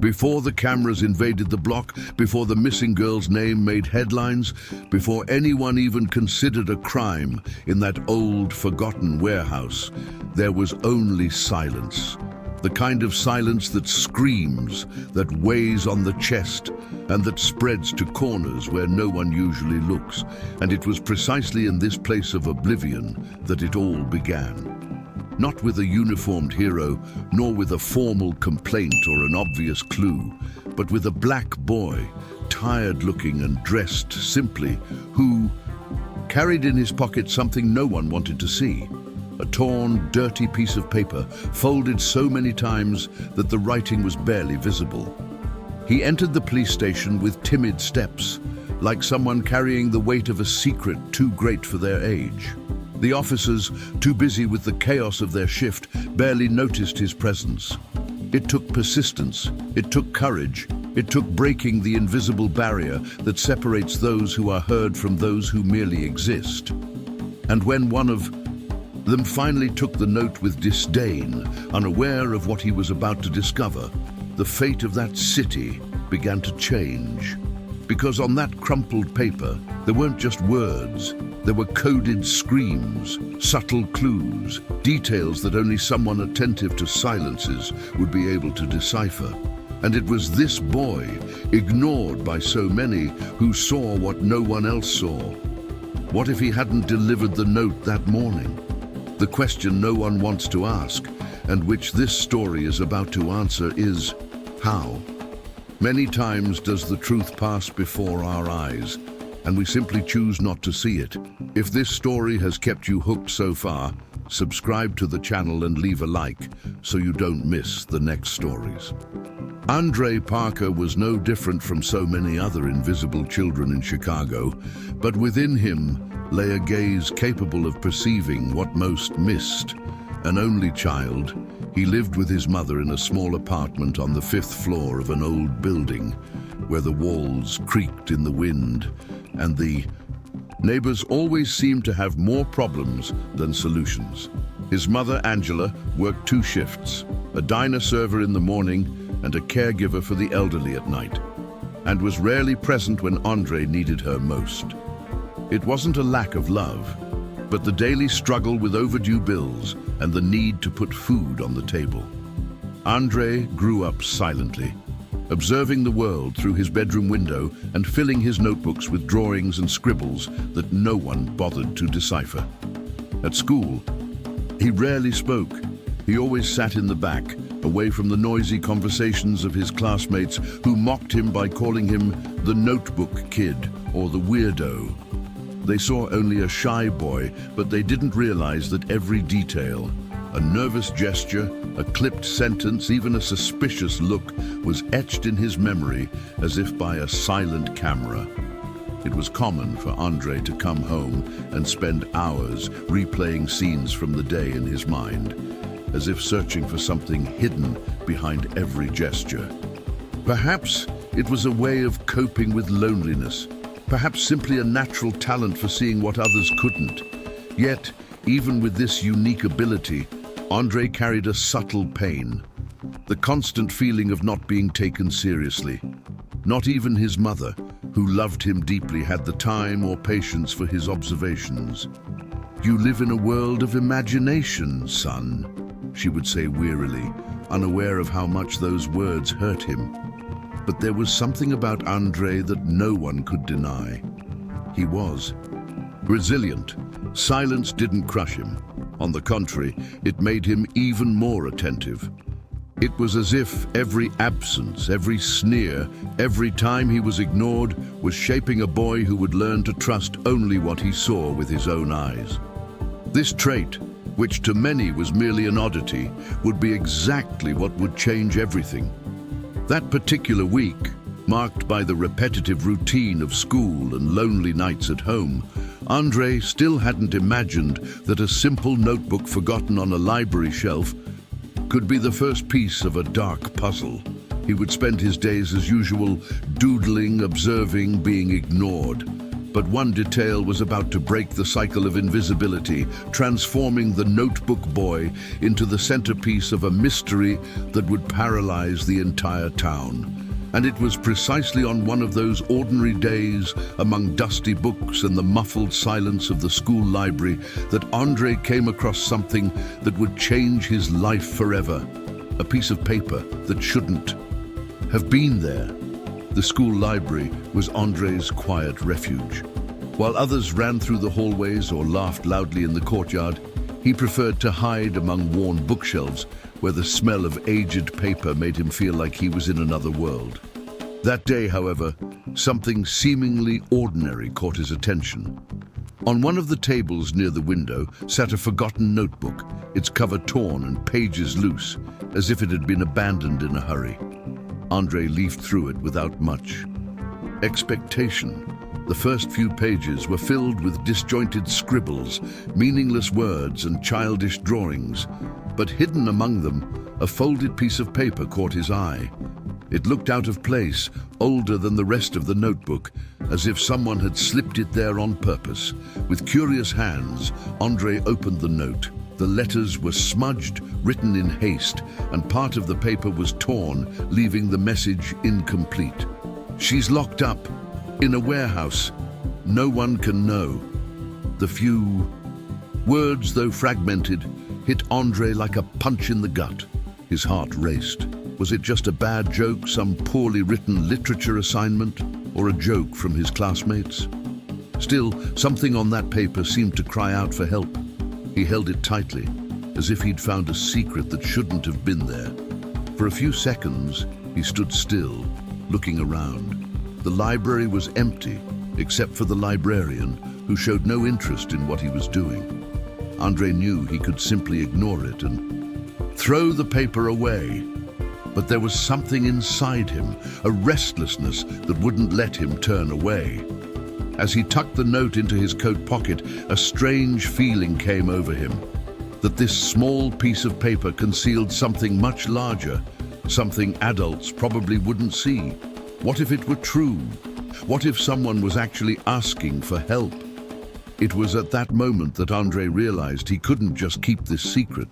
Before the cameras invaded the block, before the missing girl's name made headlines, before anyone even considered a crime in that old, forgotten warehouse, there was only silence. The kind of silence that screams, that weighs on the chest, and that spreads to corners where no one usually looks. And it was precisely in this place of oblivion that it all began. Not with a uniformed hero, nor with a formal complaint or an obvious clue, but with a black boy, tired-looking and dressed simply, who carried in his pocket something no one wanted to see. A torn, dirty piece of paper, folded so many times that the writing was barely visible. He entered the police station with timid steps, like someone carrying the weight of a secret too great for their age. The officers, too busy with the chaos of their shift, barely noticed his presence. It took persistence, it took courage, it took breaking the invisible barrier that separates those who are heard from those who merely exist. And when one of them finally took the note with disdain, unaware of what he was about to discover, the fate of that city began to change. Because on that crumpled paper, there weren't just words. There were coded screams, subtle clues, details that only someone attentive to silences would be able to decipher. And it was this boy, ignored by so many, who saw what no one else saw. What if he hadn't delivered the note that morning? The question no one wants to ask, and which this story is about to answer, is how? Many times does the truth pass before our eyes, and we simply choose not to see it. If this story has kept you hooked so far, subscribe to the channel and leave a like so you don't miss the next stories. Andre Parker was no different from so many other invisible children in Chicago, but within him lay a gaze capable of perceiving what most missed. An only child, he lived with his mother in a small apartment on the 5th floor of an old building, where the walls creaked in the wind, and the neighbors always seemed to have more problems than solutions. His mother, Angela, worked 2 shifts, a diner server in the morning and a caregiver for the elderly at night, and was rarely present when Andre needed her most. It wasn't a lack of love, but the daily struggle with overdue bills and the need to put food on the table. Andre grew up silently, observing the world through his bedroom window and filling his notebooks with drawings and scribbles that no one bothered to decipher. At school, he rarely spoke. He always sat in the back, away from the noisy conversations of his classmates who mocked him by calling him the notebook kid or the weirdo. They saw only a shy boy, but they didn't realize that every detail, a nervous gesture, a clipped sentence, even a suspicious look, was etched in his memory as if by a silent camera. It was common for Andre to come home and spend hours replaying scenes from the day in his mind, as if searching for something hidden behind every gesture. Perhaps it was a way of coping with loneliness, perhaps simply a natural talent for seeing what others couldn't. Yet, even with this unique ability, Andre carried a subtle pain, the constant feeling of not being taken seriously. Not even his mother, who loved him deeply, had the time or patience for his observations. "You live in a world of imagination, son," she would say wearily, unaware of how much those words hurt him. But there was something about Andre that no one could deny. He was resilient. Silence didn't crush him. On the contrary, it made him even more attentive. It was as if every absence, every sneer, every time he was ignored was shaping a boy who would learn to trust only what he saw with his own eyes. This trait, which to many was merely an oddity, would be exactly what would change everything. That particular week, marked by the repetitive routine of school and lonely nights at home, Andre still hadn't imagined that a simple notebook forgotten on a library shelf could be the first piece of a dark puzzle. He would spend his days as usual, doodling, observing, being ignored. But one detail was about to break the cycle of invisibility, transforming the notebook boy into the centerpiece of a mystery that would paralyze the entire town. And it was precisely on one of those ordinary days, among dusty books and the muffled silence of the school library, that Andre came across something that would change his life forever. A piece of paper that shouldn't have been there. The school library was Andre's quiet refuge. While others ran through the hallways or laughed loudly in the courtyard, he preferred to hide among worn bookshelves where the smell of aged paper made him feel like he was in another world. That day, however, something seemingly ordinary caught his attention. On one of the tables near the window sat a forgotten notebook, its cover torn and pages loose, as if it had been abandoned in a hurry. Andre leafed through it without much expectation. The first few pages were filled with disjointed scribbles, meaningless words and childish drawings, but hidden among them, a folded piece of paper caught his eye. It looked out of place, older than the rest of the notebook, as if someone had slipped it there on purpose. With curious hands, Andre opened the note. The letters were smudged, written in haste, and part of the paper was torn, leaving the message incomplete. "She's locked up in a warehouse. No one can know." The few words, though fragmented, hit Andre like a punch in the gut. His heart raced. Was it just a bad joke, some poorly written literature assignment, or a joke from his classmates? Still, something on that paper seemed to cry out for help. He held it tightly, as if he'd found a secret that shouldn't have been there. For a few seconds, he stood still, looking around. The library was empty, except for the librarian, who showed no interest in what he was doing. Andre knew he could simply ignore it and throw the paper away. But there was something inside him, a restlessness that wouldn't let him turn away. As he tucked the note into his coat pocket, a strange feeling came over him, that this small piece of paper concealed something much larger, something adults probably wouldn't see. What if it were true? What if someone was actually asking for help? It was at that moment that Andre realized he couldn't just keep this secret.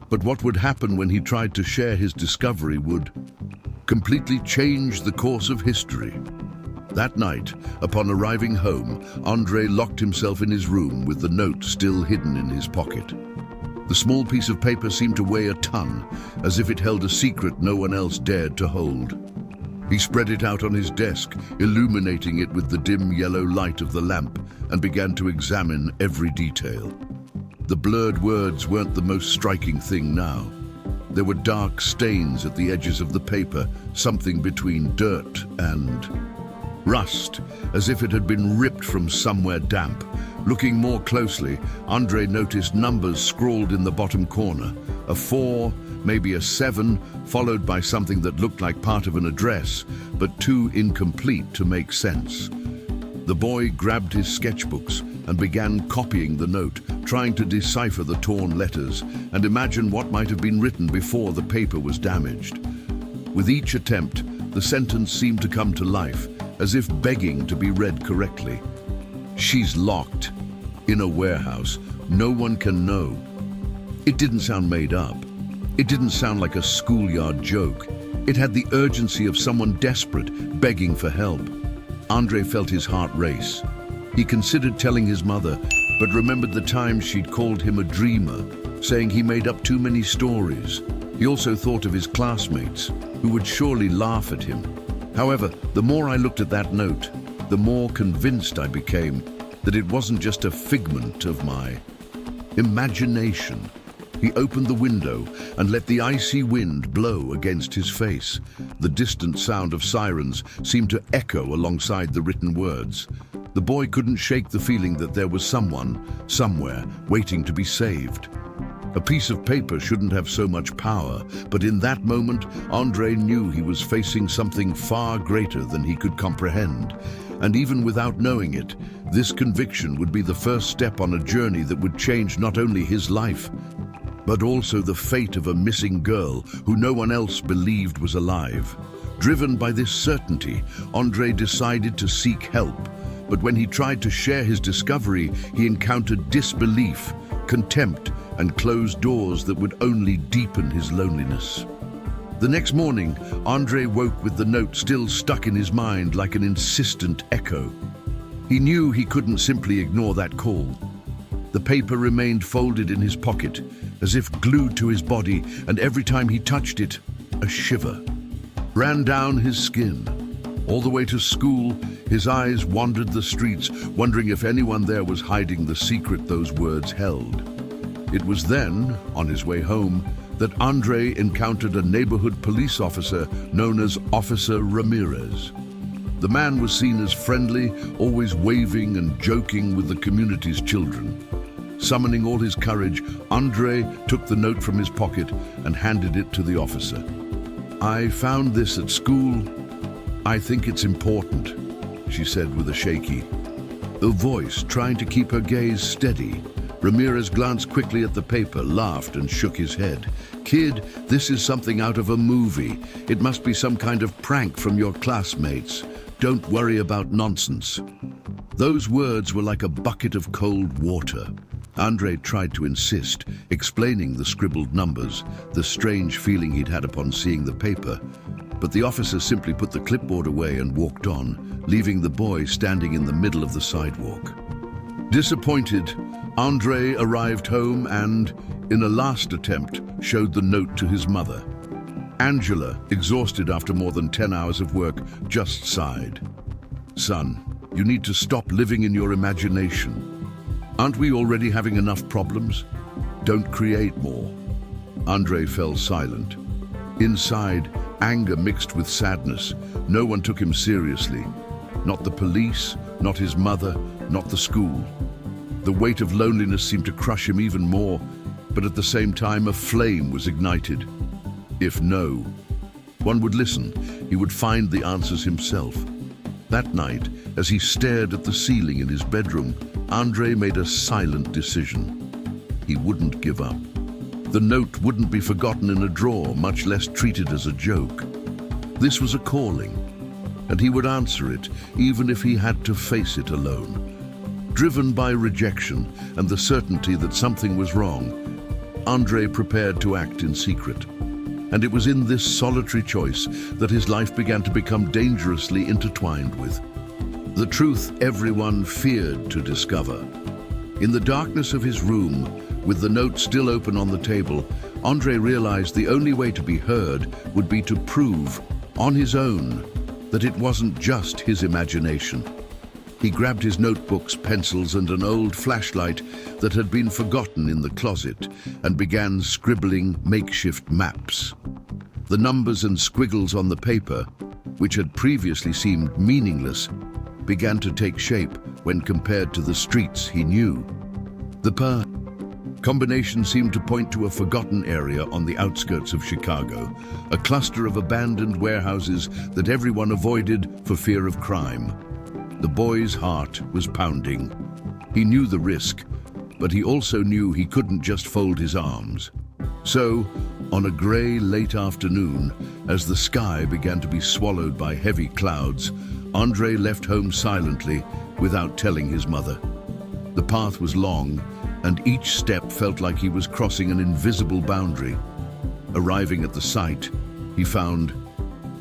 But what would happen when he tried to share his discovery would completely change the course of history. That night, upon arriving home, Andre locked himself in his room with the note still hidden in his pocket. The small piece of paper seemed to weigh a ton, as if it held a secret no one else dared to hold. He spread it out on his desk, illuminating it with the dim yellow light of the lamp, and began to examine every detail. The blurred words weren't the most striking thing now. There were dark stains at the edges of the paper, something between dirt and rust, as if it had been ripped from somewhere damp. Looking more closely, Andre noticed numbers scrawled in the bottom corner. A 4, maybe a 7, followed by something that looked like part of an address, but too incomplete to make sense. The boy grabbed his sketchbooks and began copying the note, trying to decipher the torn letters and imagine what might have been written before the paper was damaged. With each attempt, the sentence seemed to come to life, as if begging to be read correctly. "She's locked in a warehouse. No one can know." It didn't sound made up. It didn't sound like a schoolyard joke. It had the urgency of someone desperate, begging for help. Andre felt his heart race. He considered telling his mother, but remembered the times she'd called him a dreamer, saying he made up too many stories. He also thought of his classmates, who would surely laugh at him. However, the more I looked at that note, the more convinced I became that it wasn't just a figment of my imagination. He opened the window and let the icy wind blow against his face. The distant sound of sirens seemed to echo alongside the written words. The boy couldn't shake the feeling that there was someone, somewhere, waiting to be saved. A piece of paper shouldn't have so much power, but in that moment, Andre knew he was facing something far greater than he could comprehend. And even without knowing it, this conviction would be the first step on a journey that would change not only his life, but also the fate of a missing girl who no one else believed was alive. Driven by this certainty, Andre decided to seek help. But when he tried to share his discovery, he encountered disbelief, contempt, and closed doors that would only deepen his loneliness. The next morning, Andre woke with the note still stuck in his mind like an insistent echo. He knew he couldn't simply ignore that call. The paper remained folded in his pocket, as if glued to his body, and every time he touched it, a shiver ran down his skin. All the way to school, his eyes wandered the streets, wondering if anyone there was hiding the secret those words held. It was then, on his way home, that Andre encountered a neighborhood police officer known as Officer Ramirez. The man was seen as friendly, always waving and joking with the community's children. Summoning all his courage, Andre took the note from his pocket and handed it to the officer. "I found this at school. I think it's important," she said with a shaky voice, trying to keep her gaze steady. Ramirez glanced quickly at the paper, laughed, and shook his head. "Kid, this is something out of a movie. It must be some kind of prank from your classmates. Don't worry about nonsense." Those words were like a bucket of cold water. Andre tried to insist, explaining the scribbled numbers, the strange feeling he'd had upon seeing the paper. But the officer simply put the clipboard away and walked on, leaving the boy standing in the middle of the sidewalk. Disappointed, Andre arrived home and, in a last attempt, showed the note to his mother. Angela, exhausted after more than 10 hours of work, just sighed. "Son, you need to stop living in your imagination. Aren't we already having enough problems? Don't create more." Andre fell silent. Inside, anger mixed with sadness. No one took him seriously. Not the police, not his mother, not the school. The weight of loneliness seemed to crush him even more, but at the same time a flame was ignited. If no one would listen, he would find the answers himself. That night, as he stared at the ceiling in his bedroom, Andre made a silent decision. He wouldn't give up. The note wouldn't be forgotten in a drawer, much less treated as a joke. This was a calling, and he would answer it, even if he had to face it alone. Driven by rejection and the certainty that something was wrong, Andre prepared to act in secret. And it was in this solitary choice that his life began to become dangerously intertwined with the truth everyone feared to discover. In the darkness of his room, with the note still open on the table, Andre realized the only way to be heard would be to prove, on his own, that it wasn't just his imagination. He grabbed his notebooks, pencils, and an old flashlight that had been forgotten in the closet and began scribbling makeshift maps. The numbers and squiggles on the paper, which had previously seemed meaningless, began to take shape when compared to the streets he knew. The combination seemed to point to a forgotten area on the outskirts of Chicago, a cluster of abandoned warehouses that everyone avoided for fear of crime. The boy's heart was pounding. He knew the risk, but he also knew he couldn't just fold his arms. So, on a grey late afternoon, as the sky began to be swallowed by heavy clouds, Andre left home silently without telling his mother. The path was long, and each step felt like he was crossing an invisible boundary. Arriving at the site, he found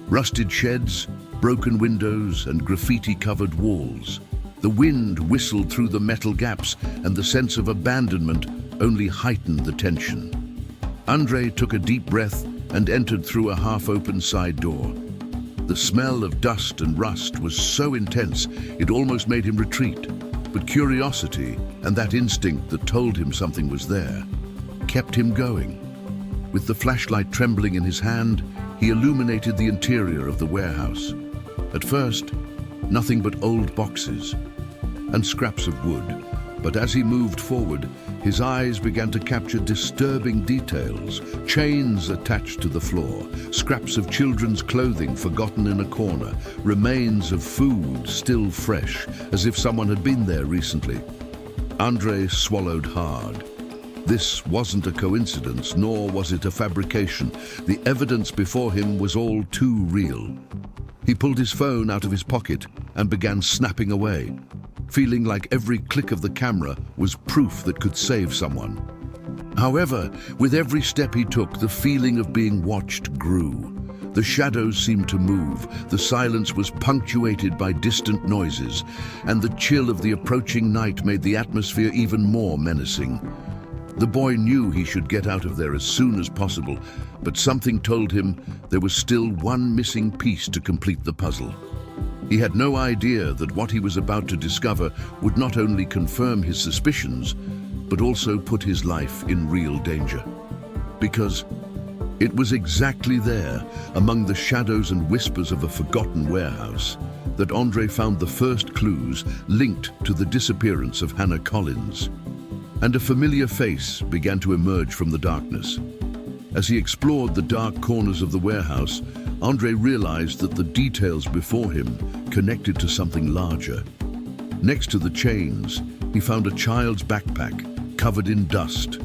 rusted sheds, broken windows, and graffiti-covered walls. The wind whistled through the metal gaps, and the sense of abandonment only heightened the tension. Andre took a deep breath and entered through a half-open side door. The smell of dust and rust was so intense it almost made him retreat, but curiosity and that instinct that told him something was there kept him going. With the flashlight trembling in his hand, he illuminated the interior of the warehouse. At first, nothing but old boxes and scraps of wood, but as he moved forward, his eyes began to capture disturbing details: chains attached to the floor, scraps of children's clothing forgotten in a corner, remains of food still fresh, as if someone had been there recently. Andre swallowed hard. This wasn't a coincidence, nor was it a fabrication. The evidence before him was all too real. He pulled his phone out of his pocket and began snapping away. feeling like every click of the camera was proof that could save someone. However, with every step he took, the feeling of being watched grew. The shadows seemed to move, the silence was punctuated by distant noises, and the chill of the approaching night made the atmosphere even more menacing. The boy knew he should get out of there as soon as possible, but something told him there was still one missing piece to complete the puzzle. He had no idea that what he was about to discover would not only confirm his suspicions, but also put his life in real danger. Because it was exactly there, among the shadows and whispers of a forgotten warehouse, that Andre found the first clues linked to the disappearance of Hannah Collins. And a familiar face began to emerge from the darkness. As he explored the dark corners of the warehouse, Andre realized that the details before him connected to something larger. Next to the chains, he found a child's backpack covered in dust,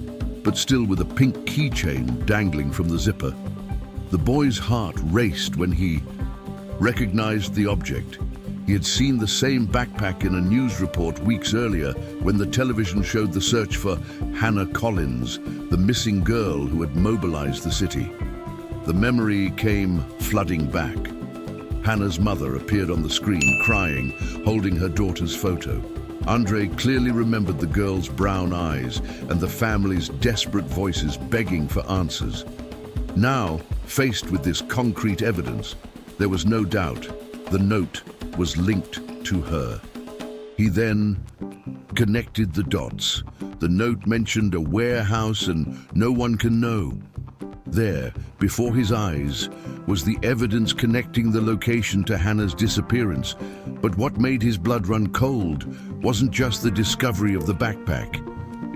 but still with a pink keychain dangling from the zipper. The boy's heart raced when he recognized the object. He had seen the same backpack in a news report weeks earlier when the television showed the search for Hannah Collins, the missing girl who had mobilized the city. The memory came flooding back. Hannah's mother appeared on the screen, crying, holding her daughter's photo. Andre clearly remembered the girl's brown eyes and the family's desperate voices begging for answers. Now, faced with this concrete evidence, there was no doubt the note was linked to her. He then connected the dots. The note mentioned a warehouse and no one can know. There, before his eyes, was the evidence connecting the location to Hannah's disappearance. But what made his blood run cold wasn't just the discovery of the backpack.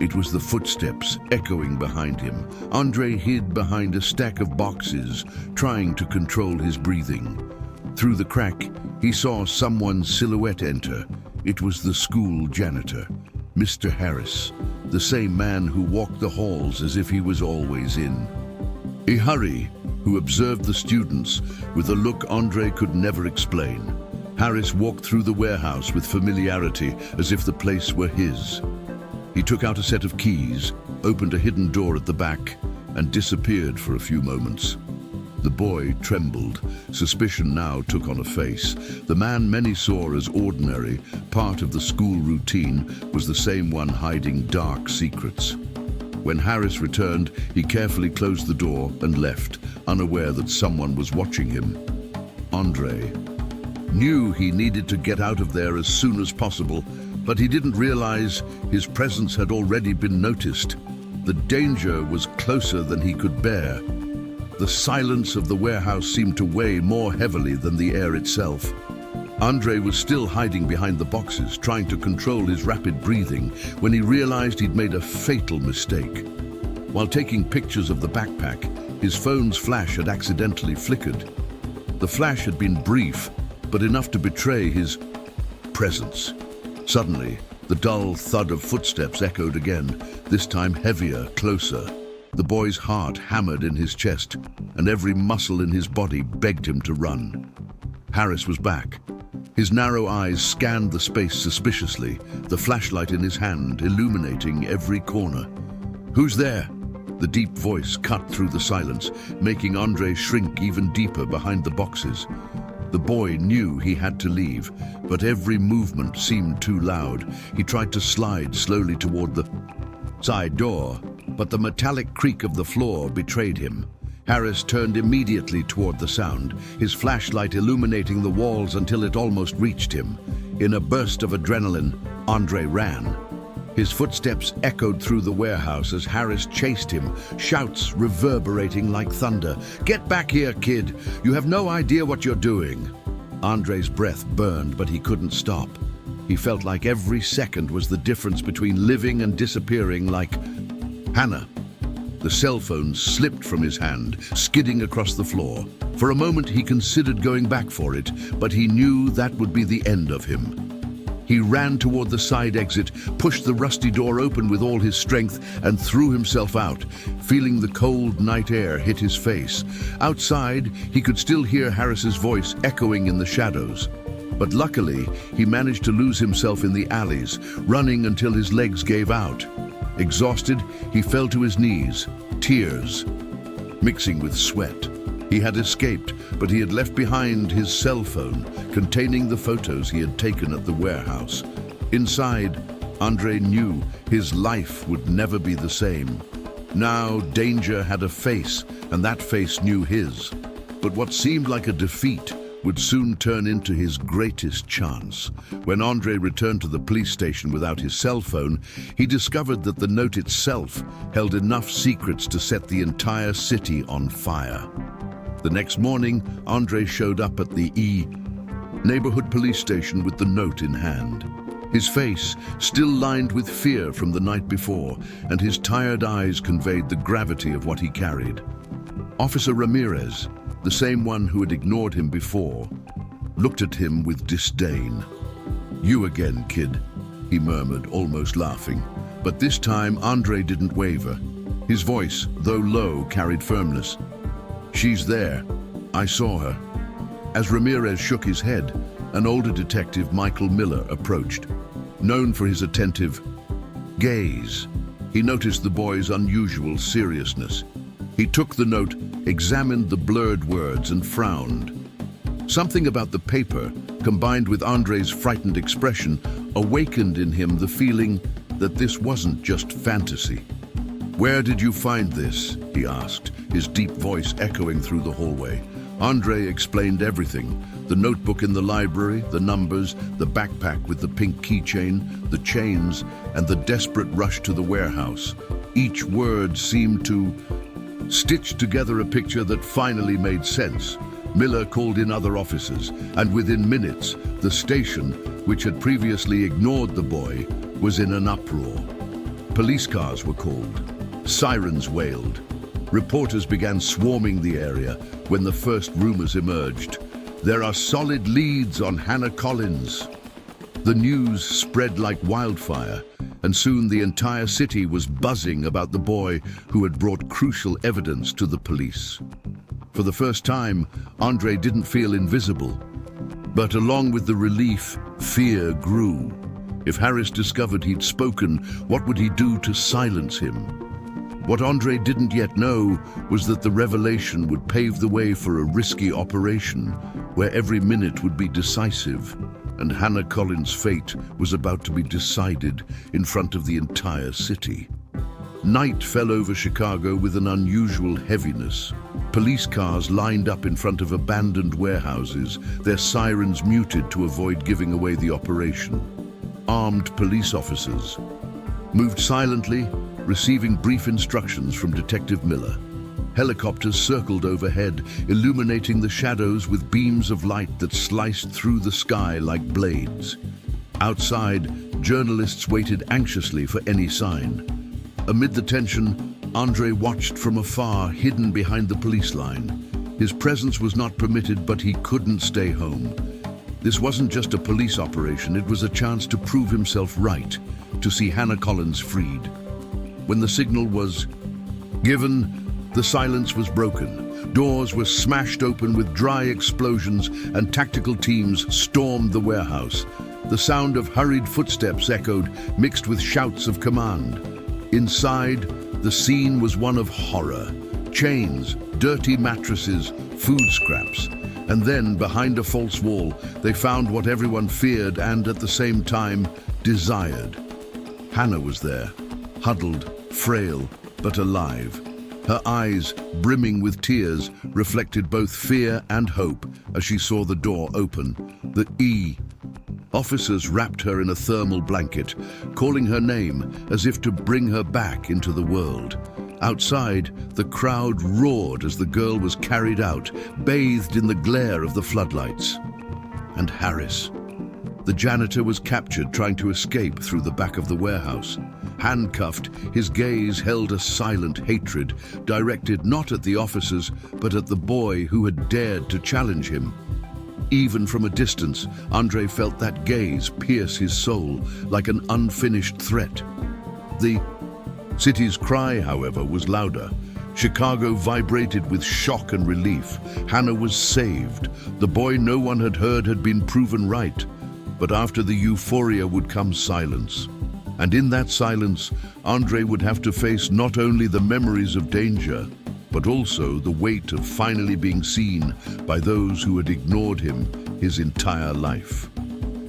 It was the footsteps echoing behind him. Andre hid behind a stack of boxes, trying to control his breathing. Through the crack, he saw someone's silhouette enter. It was the school janitor, Mr. Harris, the same man who walked the halls as if he was always in. Ihari, who observed the students with a look Andre could never explain. Harris walked through the warehouse with familiarity, as if the place were his. He took out a set of keys, opened a hidden door at the back, and disappeared for a few moments. The boy trembled. Suspicion now took on a face. The man many saw as ordinary, part of the school routine, was the same one hiding dark secrets. When Harris returned, he carefully closed the door and left, unaware that someone was watching him. Andre knew he needed to get out of there as soon as possible, but he didn't realize his presence had already been noticed. The danger was closer than he could bear. The silence of the warehouse seemed to weigh more heavily than the air itself. Andre was still hiding behind the boxes, trying to control his rapid breathing, when he realized he'd made a fatal mistake. While taking pictures of the backpack, his phone's flash had accidentally flickered. The flash had been brief, but enough to betray his presence. Suddenly, the dull thud of footsteps echoed again, this time heavier, closer. The boy's heart hammered in his chest, and every muscle in his body begged him to run. Harris was back. His narrow eyes scanned the space suspiciously, the flashlight in his hand illuminating every corner. "Who's there?" The deep voice cut through the silence, making Andre shrink even deeper behind the boxes. The boy knew he had to leave, but every movement seemed too loud. He tried to slide slowly toward the side door, but the metallic creak of the floor betrayed him. Harris turned immediately toward the sound, his flashlight illuminating the walls until it almost reached him. In a burst of adrenaline, Andre ran. His footsteps echoed through the warehouse as Harris chased him, shouts reverberating like thunder. "Get back here, kid! You have no idea what you're doing!" Andre's breath burned, but he couldn't stop. He felt like every second was the difference between living and disappearing, like Hannah. The cell phone slipped from his hand, skidding across the floor. For a moment he considered going back for it, but he knew that would be the end of him. He ran toward the side exit, pushed the rusty door open with all his strength, and threw himself out, feeling the cold night air hit his face. Outside, he could still hear Harris's voice echoing in the shadows. But luckily, he managed to lose himself in the alleys, running until his legs gave out. Exhausted, he fell to his knees, tears mixing with sweat. He had escaped, but he had left behind his cell phone containing the photos he had taken at the warehouse. Inside, Andre knew his life would never be the same. Now, danger had a face, and that face knew his. But what seemed like a defeat would soon turn into his greatest chance. When Andre returned to the police station without his cell phone, he discovered that the note itself held enough secrets to set the entire city on fire. The next morning, Andre showed up at the neighborhood police station with the note in hand. His face still lined with fear from the night before, and his tired eyes conveyed the gravity of what he carried. Officer Ramirez, the same one who had ignored him before, looked at him with disdain. "You again, kid," he murmured, almost laughing. But this time, Andre didn't waver. His voice, though low, carried firmness. "She's there. I saw her." As Ramirez shook his head, an older detective, Michael Miller, approached. Known for his attentive gaze, he noticed the boy's unusual seriousness. He took the note, examined the blurred words, and frowned. Something about the paper, combined with Andre's frightened expression, awakened in him the feeling that this wasn't just fantasy. "Where did you find this?" he asked, his deep voice echoing through the hallway. Andre explained everything: the notebook in the library, the numbers, the backpack with the pink keychain, the chains, and the desperate rush to the warehouse. Each word seemed to stitch together a picture that finally made sense. Miller called in other officers, and within minutes, the station, which had previously ignored the boy, was in an uproar. Police cars were called. Sirens wailed. Reporters began swarming the area when the first rumors emerged. "There are solid leads on Hannah Collins." The news spread like wildfire, and soon the entire city was buzzing about the boy who had brought crucial evidence to the police. For the first time, Andre didn't feel invisible. But along with the relief, fear grew. If Harris discovered he'd spoken, what would he do to silence him? What Andre didn't yet know was that the revelation would pave the way for a risky operation where every minute would be decisive, and Hannah Collins' fate was about to be decided in front of the entire city. Night fell over Chicago with an unusual heaviness. Police cars lined up in front of abandoned warehouses, their sirens muted to avoid giving away the operation. Armed police officers moved silently, receiving brief instructions from Detective Miller. Helicopters circled overhead, illuminating the shadows with beams of light that sliced through the sky like blades. Outside, journalists waited anxiously for any sign. Amid the tension, Andre watched from afar, hidden behind the police line. His presence was not permitted, but he couldn't stay home. This wasn't just a police operation, it was a chance to prove himself right, to see Hannah Collins freed. When the signal was given, the silence was broken. Doors were smashed open with dry explosions, and tactical teams stormed the warehouse. The sound of hurried footsteps echoed, mixed with shouts of command. Inside, the scene was one of horror. Chains, dirty mattresses, food scraps. And then, behind a false wall, they found what everyone feared and, at the same time, desired. Hannah was there, huddled, frail, but alive. Her eyes, brimming with tears, reflected both fear and hope as she saw the door open. Officers wrapped her in a thermal blanket, calling her name as if to bring her back into the world. Outside, the crowd roared as the girl was carried out, bathed in the glare of the floodlights. And Harris, the janitor, was captured trying to escape through the back of the warehouse. Handcuffed, his gaze held a silent hatred, directed not at the officers, but at the boy who had dared to challenge him. Even from a distance, Andre felt that gaze pierce his soul like an unfinished threat. The city's cry, however, was louder. Chicago vibrated with shock and relief. Hannah was saved. The boy no one had heard had been proven right. But after the euphoria would come silence. And in that silence, Andre would have to face not only the memories of danger, but also the weight of finally being seen by those who had ignored him his entire life.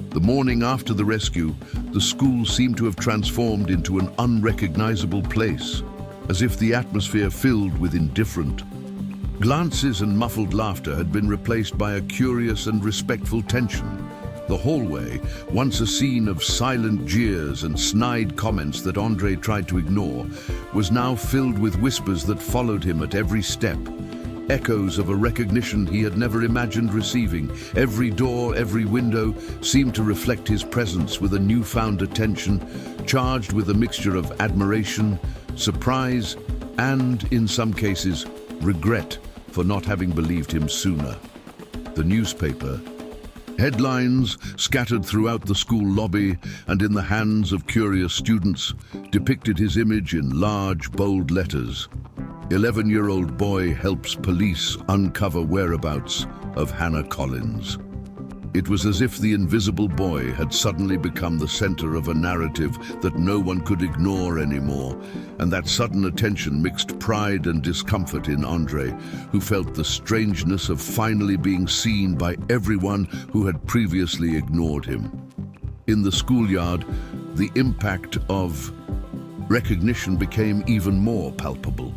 The morning after the rescue, the school seemed to have transformed into an unrecognizable place, as if the atmosphere filled with indifferent. Glances and muffled laughter had been replaced by a curious and respectful tension. The hallway, once a scene of silent jeers and snide comments that Andre tried to ignore, was now filled with whispers that followed him at every step. Echoes of a recognition he had never imagined receiving. Every door, every window seemed to reflect his presence with a newfound attention, charged with a mixture of admiration, surprise, and, in some cases, regret for not having believed him sooner. The newspaper. Headlines scattered throughout the school lobby and in the hands of curious students depicted his image in large, bold letters. 11-year-old boy helps police uncover whereabouts of Hannah Collins. It was as if the invisible boy had suddenly become the center of a narrative that no one could ignore anymore, and that sudden attention mixed pride and discomfort in Andre, who felt the strangeness of finally being seen by everyone who had previously ignored him. In the schoolyard, the impact of recognition became even more palpable.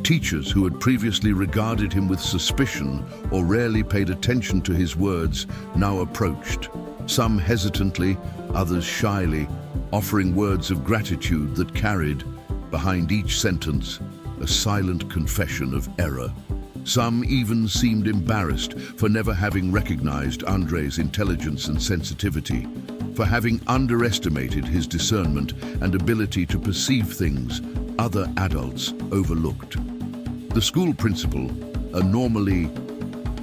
Teachers who had previously regarded him with suspicion or rarely paid attention to his words now approached, some hesitantly, others shyly, offering words of gratitude that carried, behind each sentence, a silent confession of error. Some even seemed embarrassed for never having recognized Andre's intelligence and sensitivity, for having underestimated his discernment and ability to perceive things other adults overlooked. The school principal, a normally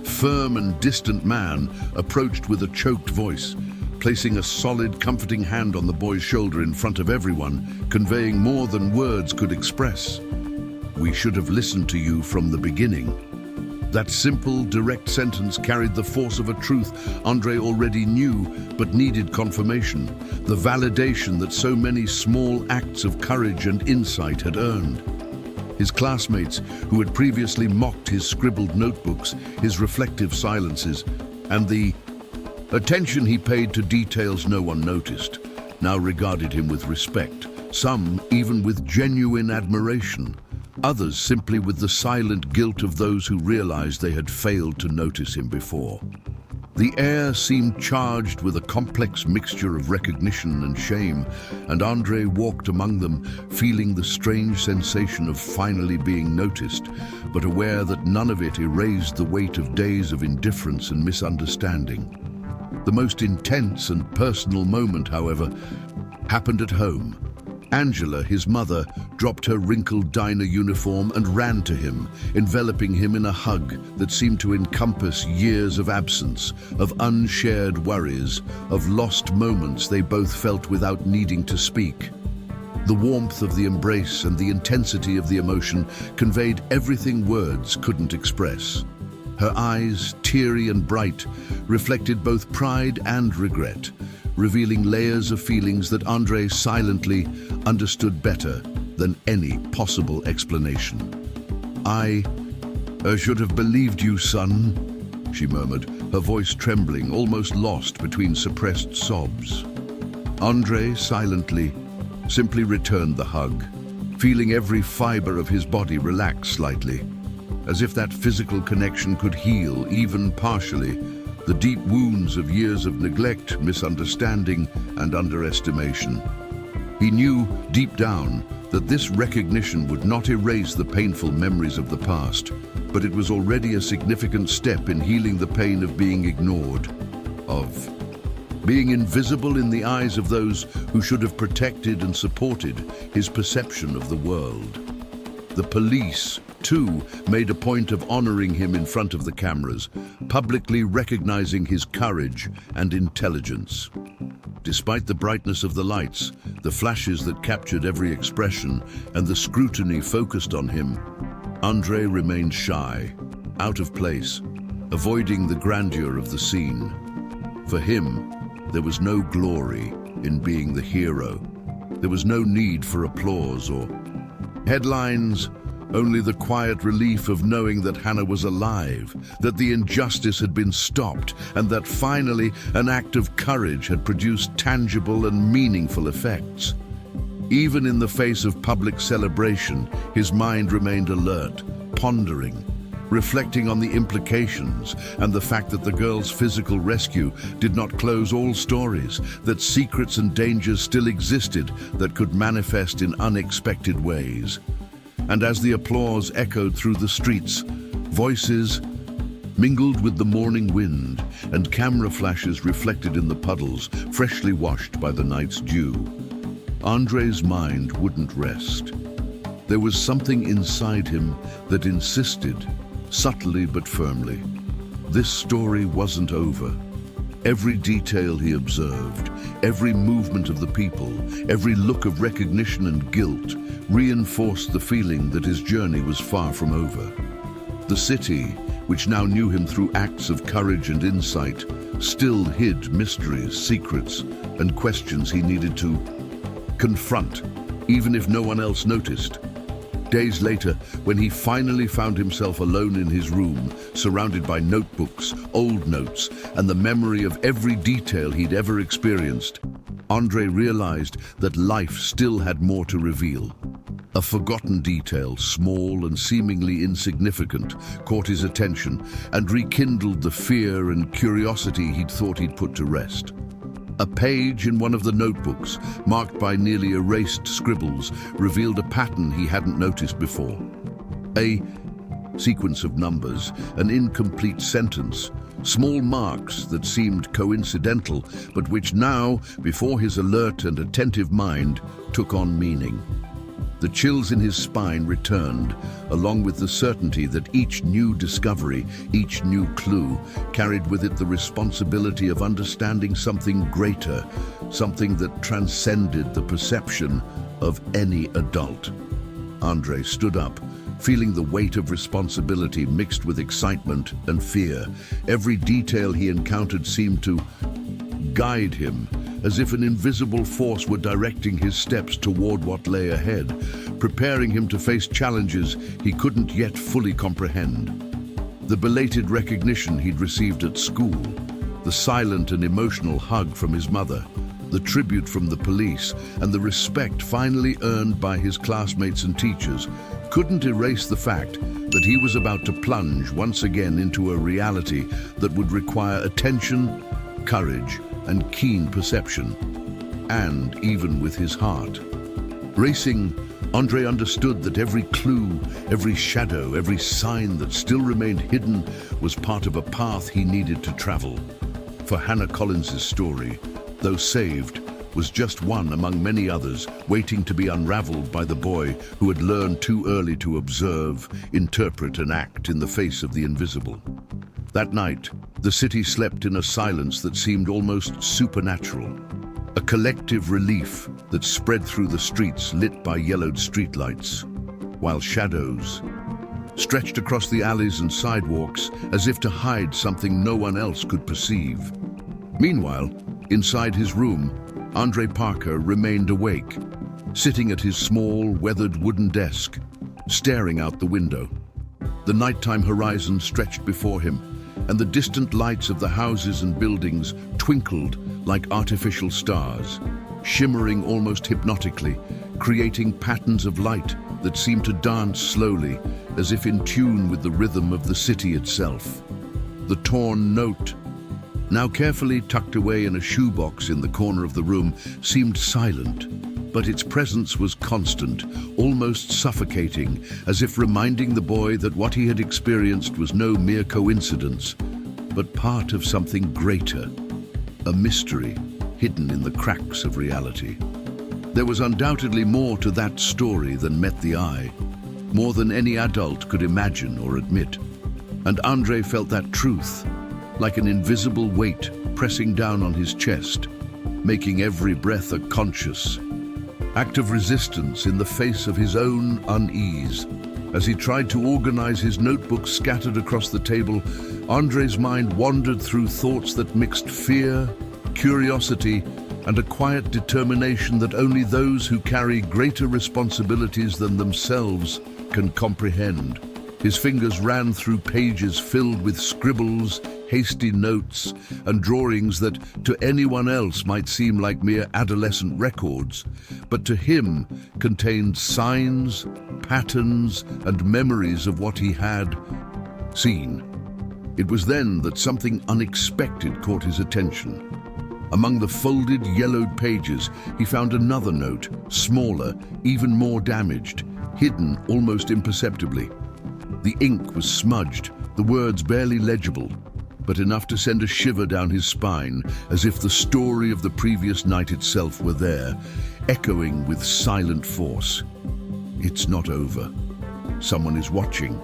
firm and distant man, approached with a choked voice, placing a solid, comforting hand on the boy's shoulder in front of everyone, conveying more than words could express. "We should have listened to you from the beginning." That simple, direct sentence carried the force of a truth Andre already knew but needed confirmation, the validation that so many small acts of courage and insight had earned. His classmates, who had previously mocked his scribbled notebooks, his reflective silences, and the attention he paid to details no one noticed, now regarded him with respect, some even with genuine admiration, others simply with the silent guilt of those who realized they had failed to notice him before. The air seemed charged with a complex mixture of recognition and shame, and Andre walked among them, feeling the strange sensation of finally being noticed, but aware that none of it erased the weight of days of indifference and misunderstanding. The most intense and personal moment, however, happened at home. Angela, his mother, dropped her wrinkled diner uniform and ran to him, enveloping him in a hug that seemed to encompass years of absence, of unshared worries, of lost moments they both felt without needing to speak. The warmth of the embrace and the intensity of the emotion conveyed everything words couldn't express. Her eyes, teary and bright, reflected both pride and regret, revealing layers of feelings that Andre silently understood better than any possible explanation. I should have believed you, son," she murmured, her voice trembling, almost lost between suppressed sobs. Andre silently simply returned the hug, feeling every fiber of his body relax slightly, as if that physical connection could heal, even partially, the deep wounds of years of neglect, misunderstanding, and underestimation. He knew, deep down, that this recognition would not erase the painful memories of the past, but it was already a significant step in healing the pain of being ignored, of being invisible in the eyes of those who should have protected and supported his perception of the world. The police, too, made a point of honoring him in front of the cameras, publicly recognizing his courage and intelligence. Despite the brightness of the lights, the flashes that captured every expression, and the scrutiny focused on him, Andre remained shy, out of place, avoiding the grandeur of the scene. For him, there was no glory in being the hero. There was no need for applause or headlines, only the quiet relief of knowing that Hannah was alive, that the injustice had been stopped, and that finally an act of courage had produced tangible and meaningful effects. Even in the face of public celebration, his mind remained alert, pondering, reflecting on the implications and the fact that the girl's physical rescue did not close all stories, that secrets and dangers still existed that could manifest in unexpected ways. And as the applause echoed through the streets, voices mingled with the morning wind and camera flashes reflected in the puddles, freshly washed by the night's dew. Andre's mind wouldn't rest. There was something inside him that insisted, subtly but firmly, this story wasn't over. Every detail he observed, every movement of the people, every look of recognition and guilt reinforced the feeling that his journey was far from over. The city, which now knew him through acts of courage and insight, still hid mysteries, secrets, and questions he needed to confront, even if no one else noticed. Days later, when he finally found himself alone in his room, surrounded by notebooks, old notes, and the memory of every detail he'd ever experienced, Andre realized that life still had more to reveal. A forgotten detail, small and seemingly insignificant, caught his attention and rekindled the fear and curiosity he'd thought he'd put to rest. A page in one of the notebooks, marked by nearly erased scribbles, revealed a pattern he hadn't noticed before. A sequence of numbers, an incomplete sentence, small marks that seemed coincidental, but which now, before his alert and attentive mind, took on meaning. The chills in his spine returned, along with the certainty that each new discovery, each new clue, carried with it the responsibility of understanding something greater, something that transcended the perception of any adult. Andre stood up, feeling the weight of responsibility mixed with excitement and fear. Every detail he encountered seemed to guide him, as if an invisible force were directing his steps toward what lay ahead, preparing him to face challenges he couldn't yet fully comprehend. The belated recognition he'd received at school, the silent and emotional hug from his mother, the tribute from the police, and the respect finally earned by his classmates and teachers couldn't erase the fact that he was about to plunge once again into a reality that would require attention, courage, and keen perception. And even with his heart racing, Andre understood that every clue, every shadow, every sign that still remained hidden was part of a path he needed to travel. For Hannah Collins's story, though saved, was just one among many others waiting to be unraveled by the boy who had learned too early to observe, interpret, and act in the face of the invisible. That night, the city slept in a silence that seemed almost supernatural, a collective relief that spread through the streets lit by yellowed streetlights, while shadows stretched across the alleys and sidewalks as if to hide something no one else could perceive. Meanwhile, inside his room, Andre Parker remained awake, sitting at his small, weathered wooden desk, staring out the window. The nighttime horizon stretched before him, and the distant lights of the houses and buildings twinkled like artificial stars, shimmering almost hypnotically, creating patterns of light that seemed to dance slowly, as if in tune with the rhythm of the city itself. The torn note, now carefully tucked away in a shoebox in the corner of the room, seemed silent, but its presence was constant, almost suffocating, as if reminding the boy that what he had experienced was no mere coincidence, but part of something greater, a mystery hidden in the cracks of reality. There was undoubtedly more to that story than met the eye, more than any adult could imagine or admit. And Andre felt that truth, like an invisible weight pressing down on his chest, making every breath a conscious act of resistance in the face of his own unease. As he tried to organize his notebooks scattered across the table, Andre's mind wandered through thoughts that mixed fear, curiosity, and a quiet determination that only those who carry greater responsibilities than themselves can comprehend. His fingers ran through pages filled with scribbles, hasty notes, and drawings that to anyone else might seem like mere adolescent records, but to him contained signs, patterns, and memories of what he had seen. It was then that something unexpected caught his attention. Among the folded, yellowed pages, he found another note, smaller, even more damaged, hidden almost imperceptibly. The ink was smudged, the words barely legible, but enough to send a shiver down his spine, as if the story of the previous night itself were there, echoing with silent force. It's not over. Someone is watching.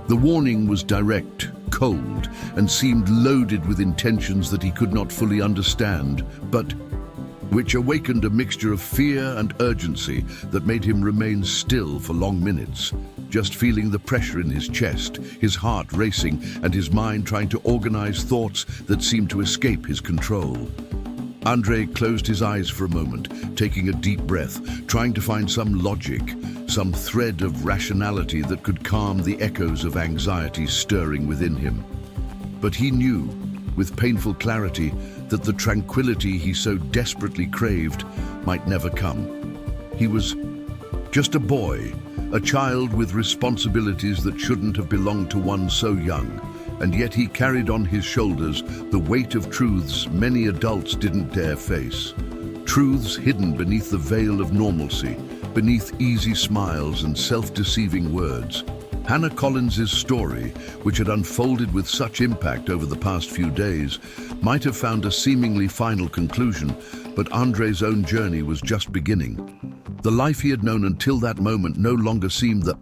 The warning was direct, cold, and seemed loaded with intentions that he could not fully understand, but which awakened a mixture of fear and urgency that made him remain still for long minutes, just feeling the pressure in his chest, his heart racing, and his mind trying to organize thoughts that seemed to escape his control. Andre closed his eyes for a moment, taking a deep breath, trying to find some logic, some thread of rationality that could calm the echoes of anxiety stirring within him. But he knew, with painful clarity, that the tranquility he so desperately craved might never come. He was just a boy, a child with responsibilities that shouldn't have belonged to one so young, and yet he carried on his shoulders the weight of truths many adults didn't dare face. Truths hidden beneath the veil of normalcy, beneath easy smiles and self-deceiving words. Hannah Collins's story, which had unfolded with such impact over the past few days, might have found a seemingly final conclusion, but Andre's own journey was just beginning. The life he had known until that moment no longer seemed the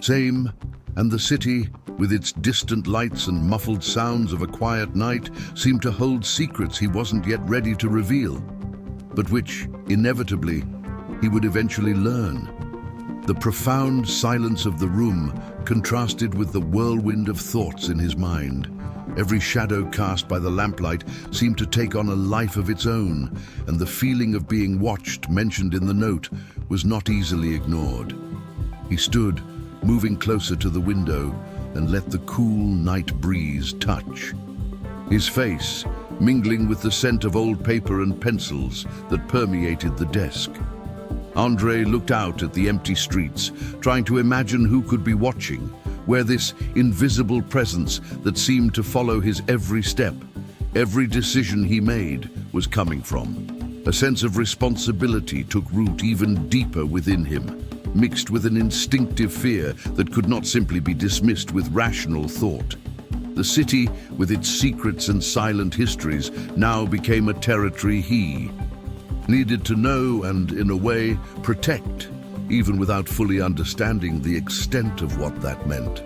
same, and the city, with its distant lights and muffled sounds of a quiet night, seemed to hold secrets he wasn't yet ready to reveal, but which, inevitably, he would eventually learn. The profound silence of the room contrasted with the whirlwind of thoughts in his mind. Every shadow cast by the lamplight seemed to take on a life of its own, and the feeling of being watched mentioned in the note was not easily ignored. He stood, moving closer to the window, and let the cool night breeze touch his face, mingling with the scent of old paper and pencils that permeated the desk. Andre looked out at the empty streets, trying to imagine who could be watching, where this invisible presence that seemed to follow his every step, every decision he made, was coming from. A sense of responsibility took root even deeper within him, mixed with an instinctive fear that could not simply be dismissed with rational thought. The city, with its secrets and silent histories, now became a territory he needed to know and, in a way, protect, even without fully understanding the extent of what that meant.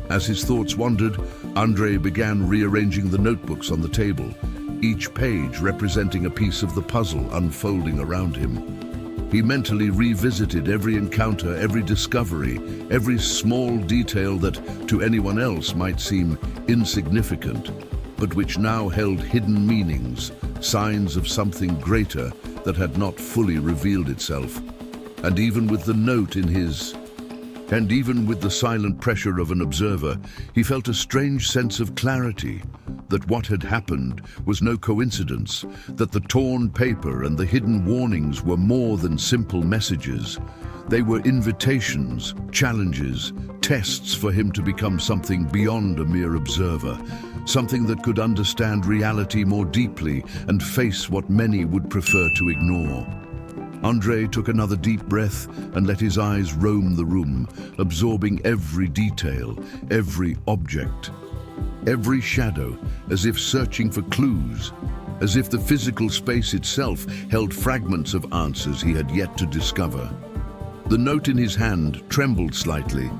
As his thoughts wandered, Andre began rearranging the notebooks on the table, each page representing a piece of the puzzle unfolding around him. He mentally revisited every encounter, every discovery, every small detail that, to anyone else, might seem insignificant, but which now held hidden meanings, signs of something greater that had not fully revealed itself. And even with the note in his And even with the silent pressure of an observer, he felt a strange sense of clarity, that what had happened was no coincidence, that the torn paper and the hidden warnings were more than simple messages. They were invitations, challenges, tests for him to become something beyond a mere observer, something that could understand reality more deeply and face what many would prefer to ignore. Andre took another deep breath and let his eyes roam the room, absorbing every detail, every object, every shadow, as if searching for clues, as if the physical space itself held fragments of answers he had yet to discover. The note in his hand trembled slightly,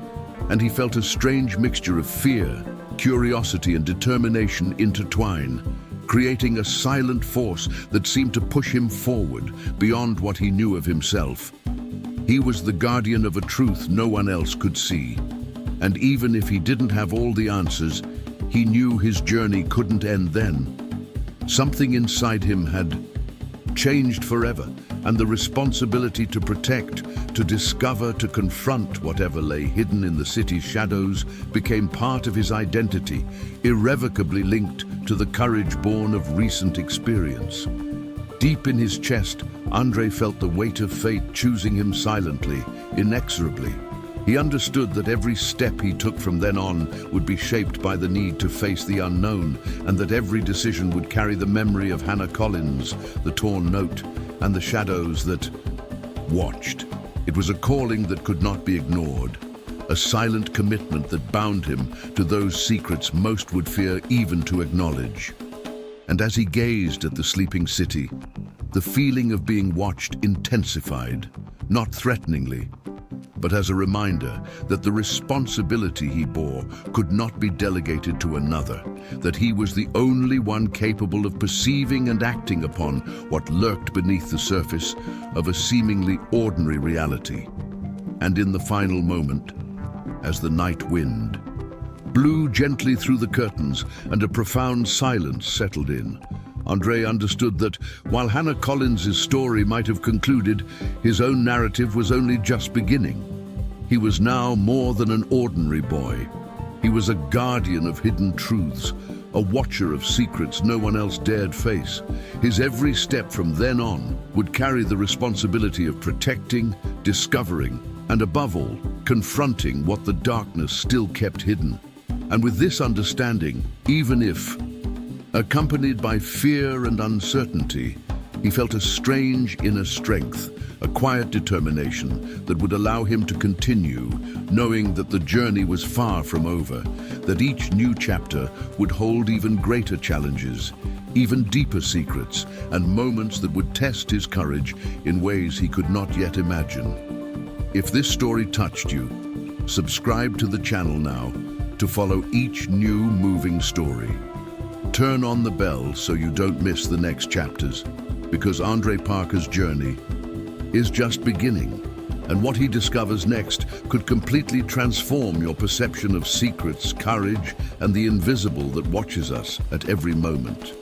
and he felt a strange mixture of fear, curiosity, and determination intertwine, creating a silent force that seemed to push him forward beyond what he knew of himself. He was the guardian of a truth no one else could see. And even if he didn't have all the answers, he knew his journey couldn't end then. Something inside him had changed forever, and the responsibility to protect, to discover, to confront whatever lay hidden in the city's shadows became part of his identity, irrevocably linked to the courage born of recent experience. Deep in his chest, Andre felt the weight of fate choosing him silently, inexorably. He understood that every step he took from then on would be shaped by the need to face the unknown, and that every decision would carry the memory of Hannah Collins, the torn note, and the shadows that watched. It was a calling that could not be ignored, a silent commitment that bound him to those secrets most would fear even to acknowledge. And as he gazed at the sleeping city, the feeling of being watched intensified, not threateningly, but as a reminder that the responsibility he bore could not be delegated to another, that he was the only one capable of perceiving and acting upon what lurked beneath the surface of a seemingly ordinary reality. And in the final moment, as the night wind blew gently through the curtains and a profound silence settled in, Andre understood that while Hannah Collins' story might have concluded, his own narrative was only just beginning. He was now more than an ordinary boy. He was a guardian of hidden truths, a watcher of secrets no one else dared face. His every step from then on would carry the responsibility of protecting, discovering, and above all, confronting what the darkness still kept hidden. And with this understanding, even if accompanied by fear and uncertainty, he felt a strange inner strength, a quiet determination that would allow him to continue, knowing that the journey was far from over, that each new chapter would hold even greater challenges, even deeper secrets, and moments that would test his courage in ways he could not yet imagine. If this story touched you, subscribe to the channel now to follow each new moving story. Turn on the bell so you don't miss the next chapters, because Andre Parker's journey is just beginning, and what he discovers next could completely transform your perception of secrets, courage, and the invisible that watches us at every moment.